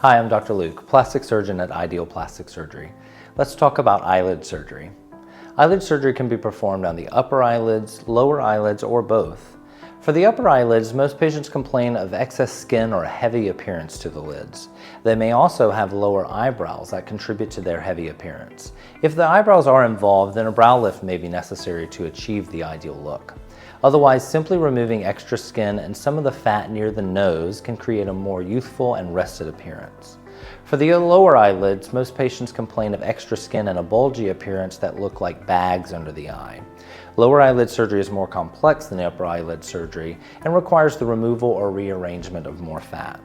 Hi, I'm Dr. Luke, plastic surgeon at Ideal Plastic Surgery. Let's talk about eyelid surgery. Eyelid surgery can be performed on the upper eyelids, lower eyelids, or both. For the upper eyelids, most patients complain of excess skin or a heavy appearance to the lids. They may also have lower eyebrows that contribute to their heavy appearance. If the eyebrows are involved, then a brow lift may be necessary to achieve the ideal look. Otherwise, simply removing extra skin and some of the fat near the nose can create a more youthful and rested appearance. For the lower eyelids, most patients complain of extra skin and a bulgy appearance that look like bags under the eye. Lower eyelid surgery is more complex than upper eyelid surgery and requires the removal or rearrangement of more fat.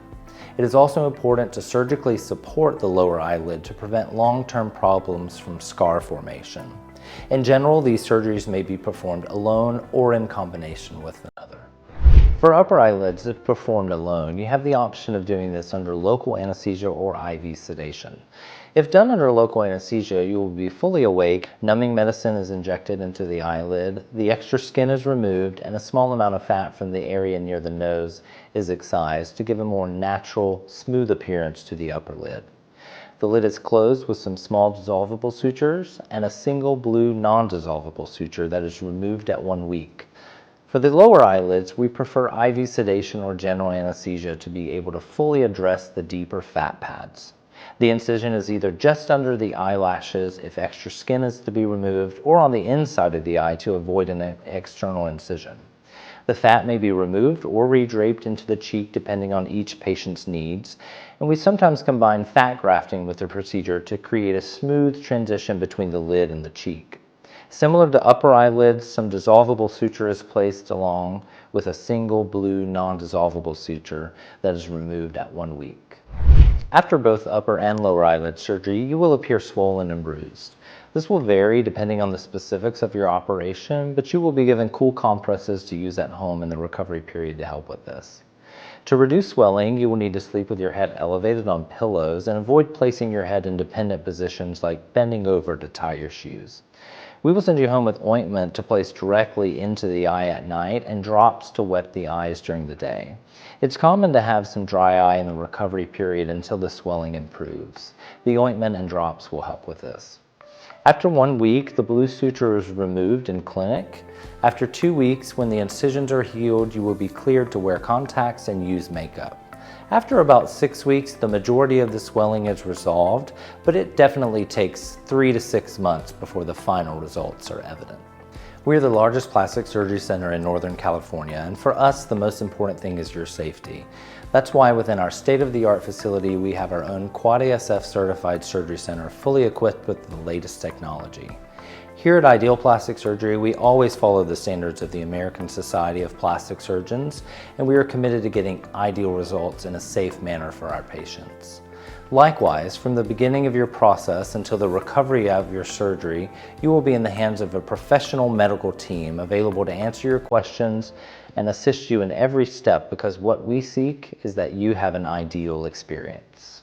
It is also important to surgically support the lower eyelid to prevent long-term problems from scar formation. In general, these surgeries may be performed alone or in combination with another. For upper eyelids, if performed alone, you have the option of doing this under local anesthesia or IV sedation. If done under local anesthesia, you will be fully awake, numbing medicine is injected into the eyelid, the extra skin is removed, and a small amount of fat from the area near the nose is excised to give a more natural, smooth appearance to the upper lid. The lid is closed with some small dissolvable sutures and a single blue non-dissolvable suture that is removed at 1 week. For the lower eyelids, we prefer IV sedation or general anesthesia to be able to fully address the deeper fat pads. The incision is either just under the eyelashes if extra skin is to be removed, or on the inside of the eye to avoid an external incision. The fat may be removed or redraped into the cheek depending on each patient's needs, and we sometimes combine fat grafting with the procedure to create a smooth transition between the lid and the cheek. Similar to upper eyelids, some dissolvable suture is placed along with a single blue non-dissolvable suture that is removed at 1 week. After both upper and lower eyelid surgery, you will appear swollen and bruised. This will vary depending on the specifics of your operation, but you will be given cool compresses to use at home in the recovery period to help with this. To reduce swelling, you will need to sleep with your head elevated on pillows and avoid placing your head in dependent positions like bending over to tie your shoes. We will send you home with ointment to place directly into the eye at night and drops to wet the eyes during the day. It's common to have some dry eye in the recovery period until the swelling improves. The ointment and drops will help with this. After 1 week, the blue suture is removed in clinic. After 2 weeks, when the incisions are healed, you will be cleared to wear contacts and use makeup. After about 6 weeks, the majority of the swelling is resolved, but it definitely takes 3 to 6 months before the final results are evident. We are the largest plastic surgery center in Northern California, and for us, the most important thing is your safety. That's why within our state-of-the-art facility, we have our own Quad ASF certified surgery center fully equipped with the latest technology. Here at Ideal Plastic Surgery, we always follow the standards of the American Society of Plastic Surgeons, and we are committed to getting ideal results in a safe manner for our patients. Likewise, from the beginning of your process until the recovery of your surgery, you will be in the hands of a professional medical team available to answer your questions and assist you in every step, because what we seek is that you have an ideal experience.